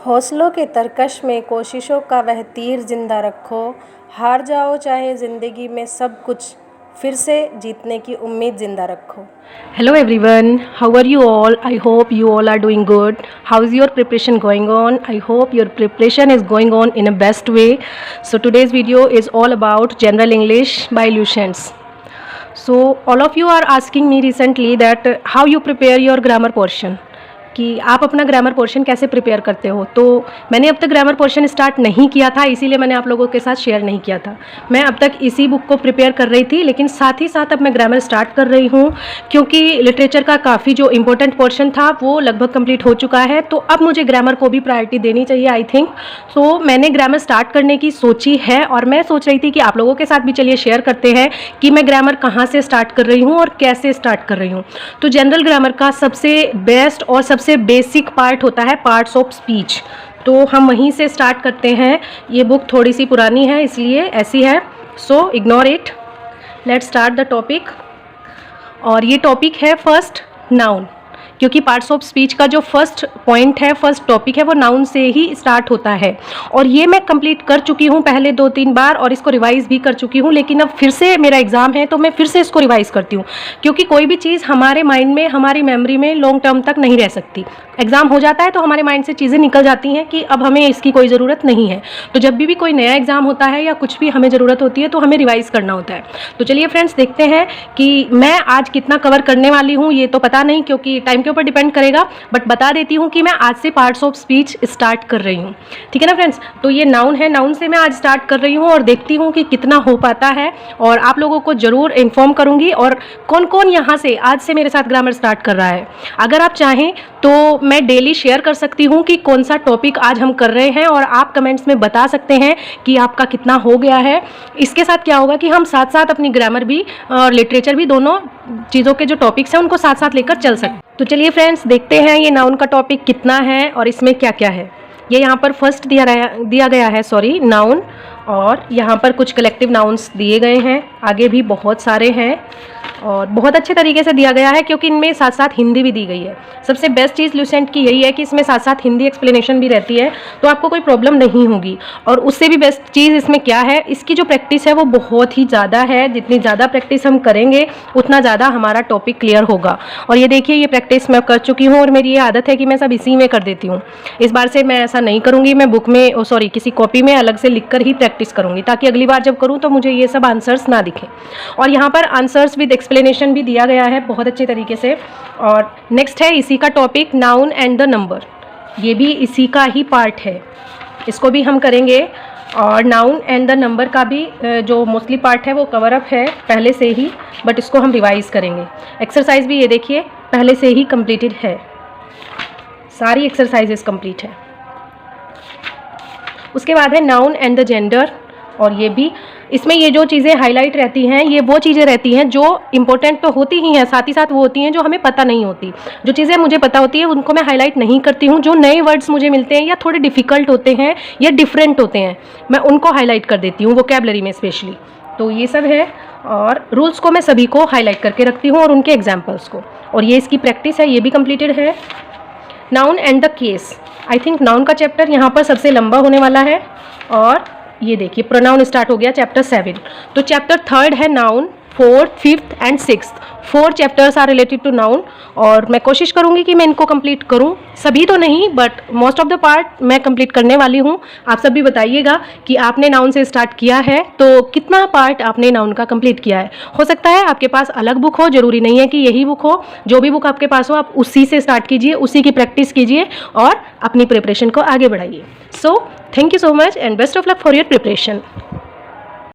हौसलों के तरकश में कोशिशों का वह तीर जिंदा रखो। हार जाओ चाहे ज़िंदगी में सब कुछ, फिर से जीतने की उम्मीद जिंदा रखो। Hello everyone, how are you all? I hope you all are doing good. How is your preparation going on? I hope your preparation is going on in a best way. So today's video is all about General English by Lucians. So all of you are asking me recently that how you prepare your grammar portion, कि आप अपना grammar portion कैसे prepare करते हो। तो मैंने अब तक ग्रामर पोर्शन स्टार्ट नहीं किया था, इसीलिए मैंने आप लोगों के साथ शेयर नहीं किया था। मैं अब तक इसी बुक को प्रिपेयर कर रही थी, लेकिन साथ ही साथ अब मैं ग्रामर स्टार्ट कर रही हूँ, क्योंकि लिटरेचर का काफ़ी जो इम्पोर्टेंट पोर्शन था वो लगभग कंप्लीट हो चुका है। तो अब मुझे ग्रामर को भी प्रायोरिटी देनी चाहिए आई थिंक। तो मैंने ग्रामर स्टार्ट करने की सोची है, और मैं सोच रही थी कि आप लोगों के साथ भी चलिए शेयर करते हैं कि मैं ग्रामर कहाँ से स्टार्ट कर रही हूँ और कैसे स्टार्ट कर रही हूँ। तो जनरल ग्रामर का सबसे बेस्ट और सबसे बेसिक पार्ट होता है पार्ट्स ऑफ स्पीच, तो हम वहीं से स्टार्ट करते हैं। ये बुक थोड़ी सी पुरानी है इसलिए ऐसी है, so ignore it. Let's start the topic. और ये टॉपिक है फर्स्ट नाउन, क्योंकि पार्ट्स ऑफ स्पीच का जो फर्स्ट पॉइंट है, फर्स्ट टॉपिक है, वो नाउन से ही स्टार्ट होता है। और ये मैं कंप्लीट कर चुकी हूँ पहले 2-3 बार, और इसको रिवाइज़ भी कर चुकी हूँ, लेकिन अब फिर से मेरा एग्ज़ाम है तो मैं फिर से इसको रिवाइज़ करती हूँ, क्योंकि कोई भी चीज़ हमारे माइंड में, हमारी मेमोरी में लॉन्ग टर्म तक नहीं रह सकती। एग्ज़ाम हो जाता है तो हमारे माइंड से चीज़ें निकल जाती हैं कि अब हमें इसकी कोई ज़रूरत नहीं है। तो जब भी कोई नया एग्ज़ाम होता है या कुछ भी हमें ज़रूरत होती है तो हमें रिवाइज़ करना होता है। तो चलिए फ्रेंड्स, देखते हैं कि मैं आज कितना कवर करने वाली हूँ। ये तो पता नहीं, क्योंकि टाइम के ऊपर डिपेंड करेगा, बट बता देती हूँ कि मैं आज से पार्ट्स ऑफ स्पीच स्टार्ट कर रही हूँ। ठीक है ना फ्रेंड्स। तो ये नाउन है, नाउन से मैं आज स्टार्ट कर रही हूँ और देखती हूँ कि कितना हो पाता है, और आप लोगों को ज़रूर इन्फॉर्म करूँगी। और कौन कौन यहाँ से आज से मेरे साथ ग्रामर स्टार्ट कर रहा है, अगर आप चाहें तो मैं डेली शेयर कर सकती हूँ कि कौन सा टॉपिक आज हम कर रहे हैं, और आप कमेंट्स में बता सकते हैं कि आपका कितना हो गया है। इसके साथ क्या होगा कि हम साथ साथ अपनी ग्रामर भी और लिटरेचर भी, दोनों चीज़ों के जो टॉपिक्स हैं उनको साथ साथ लेकर चल सकते हैं। तो चलिए फ्रेंड्स, देखते हैं ये नाउन का टॉपिक कितना है और इसमें क्या क्या है। ये यहाँ पर फर्स्ट दिया गया है नाउन, और यहाँ पर कुछ कलेक्टिव नाउन्स दिए गए हैं, आगे भी बहुत सारे हैं, और बहुत अच्छे तरीके से दिया गया है, क्योंकि इनमें साथ साथ हिंदी भी दी गई है। सबसे बेस्ट चीज़ लुसेंट की यही है कि इसमें साथ साथ हिंदी एक्सप्लेनेशन भी रहती है, तो आपको कोई प्रॉब्लम नहीं होगी। और उससे भी बेस्ट चीज़ इसमें क्या है, इसकी जो प्रैक्टिस है वो बहुत ही ज़्यादा है। जितनी ज़्यादा प्रैक्टिस हम करेंगे उतना ज़्यादा हमारा टॉपिक क्लियर होगा। और ये देखिए, ये प्रैक्टिस मैं कर चुकी हूँ, और मेरी ये आदत है कि मैं सब इसी में कर देती हूँ। इस बार से मैं ऐसा नहीं करूँगी, मैं बुक में किसी कॉपी में अलग से लिख कर ही प्रैक्टिस करूँगी, ताकि अगली बार जब करूँ तो मुझे ये सब आंसर्स ना दिखें। और यहाँ पर आंसर्स विद एक्सप्लेनेशन भी दिया गया है बहुत अच्छे तरीके से। और नेक्स्ट है इसी का topic noun and the number, ये भी इसी का ही पार्ट है, इसको भी हम करेंगे। और नाउन एंड द नंबर का भी जो मोस्टली पार्ट है वो कवर अप है पहले से ही, बट इसको हम रिवाइज करेंगे। एक्सरसाइज भी ये देखिए पहले से ही कंप्लीटेड है, सारी एक्सरसाइजेस कंप्लीट है। उसके बाद है नाउन एंड द जेंडर, और ये भी इसमें ये जो चीज़ें हाईलाइट रहती हैं ये वो चीज़ें रहती हैं जो इम्पोर्टेंट तो होती ही हैं, साथ ही साथ वो होती हैं जो हमें पता नहीं होती। जो चीज़ें मुझे पता होती है उनको मैं हाईलाइट नहीं करती हूँ। जो नए वर्ड्स मुझे मिलते हैं या थोड़े डिफ़िकल्ट होते हैं या डिफरेंट होते हैं, मैं उनको हाईलाइट कर देती हूँ वोकैबलरी में स्पेशली। तो ये सब है, और रूल्स को मैं सभी को हाईलाइट करके रखती हूँ और उनके एग्जाम्पल्स को। और ये इसकी प्रैक्टिस है, ये भी कम्प्लीटेड है। Noun and the case, I think noun का चैप्टर यहाँ पर सबसे लंबा होने वाला है। और ये देखिए प्रोनाउन स्टार्ट हो गया चैप्टर 7। तो चैप्टर 3 है noun, 4th, 5th and 6th, 4 chapters are related to noun. और मैं कोशिश करूँगी कि मैं इनको कंप्लीट करूँ, सभी तो नहीं but most of the part मैं कंप्लीट करने वाली हूँ। आप सब भी बताइएगा कि आपने नाउन से स्टार्ट किया है तो कितना पार्ट आपने नाउन का कंप्लीट किया है। हो सकता है आपके पास अलग बुक हो, ज़रूरी नहीं है कि यही बुक हो। जो भी बुक आपके पास हो आप उसी से स्टार्ट कीजिए, उसी की प्रैक्टिस कीजिए और अपनी प्रिपरेशन को आगे बढ़ाइए। So thank you so much and best of luck for your preparation.